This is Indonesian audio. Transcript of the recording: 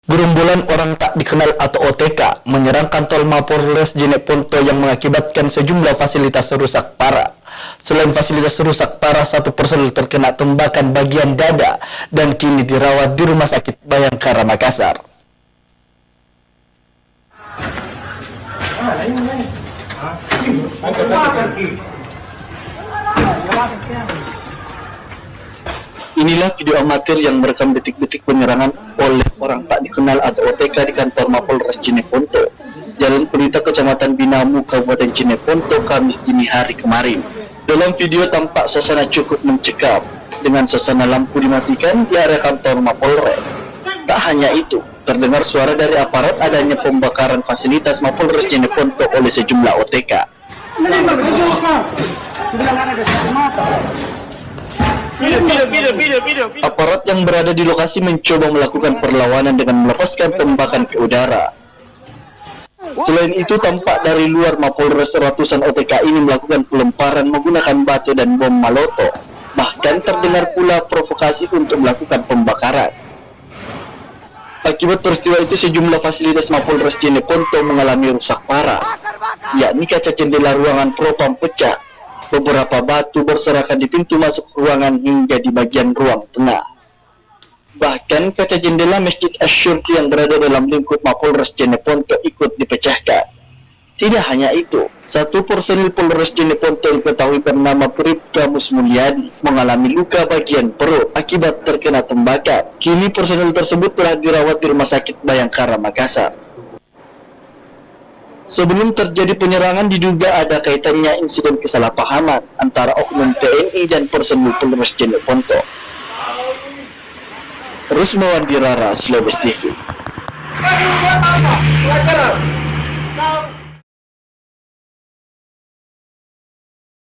Gerombolan orang tak dikenal atau OTK menyerang kantor Mapolres Jeneponto yang mengakibatkan sejumlah fasilitas rusak parah. Selain fasilitas rusak parah, satu personel terkena tembakan bagian dada dan kini dirawat di Rumah Sakit Bayangkara Makassar. Inilah video amatir yang merekam detik-detik penyerangan oleh orang tak dikenal atau OTK di kantor Mapolres Jeneponto, Jalan Pelita, Kecamatan Binamu, Kabupaten Jeneponto, Kamis dini hari kemarin. Dalam video tampak suasana cukup mencekam, dengan suasana lampu dimatikan di area kantor Mapolres. Tak hanya itu, terdengar suara dari aparat adanya pembakaran fasilitas Mapolres Jeneponto oleh sejumlah OTK. Aparat yang berada di lokasi mencoba melakukan perlawanan dengan melepaskan tembakan ke udara. Selain itu, tampak dari luar Mapolres ratusan OTK ini melakukan pelemparan menggunakan batu dan bom Molotov. Bahkan terdengar pula provokasi untuk melakukan pembakaran. Akibat peristiwa itu, sejumlah fasilitas Mapolres Jeneponto mengalami rusak parah, yakni kaca jendela ruangan propam pecah, beberapa batu berserakan di pintu masuk ruangan hingga di bagian ruang tengah. Bahkan kaca jendela Masjid Asyurti yang berada dalam lingkup Mapolres Jeneponto ikut dipecahkan. Tidak hanya itu, satu personil Polres Jeneponto diketahui bernama Bribda Musmulyadi mengalami luka bagian perut akibat terkena tembakan. Kini personil tersebut telah dirawat di Rumah Sakit Bayangkara Makassar. Sebelum terjadi penyerangan, diduga ada kaitannya insiden kesalahpahaman antara oknum TNI dan personil Polres Jeneponto. Rusmawandi Rara, Slobes TV.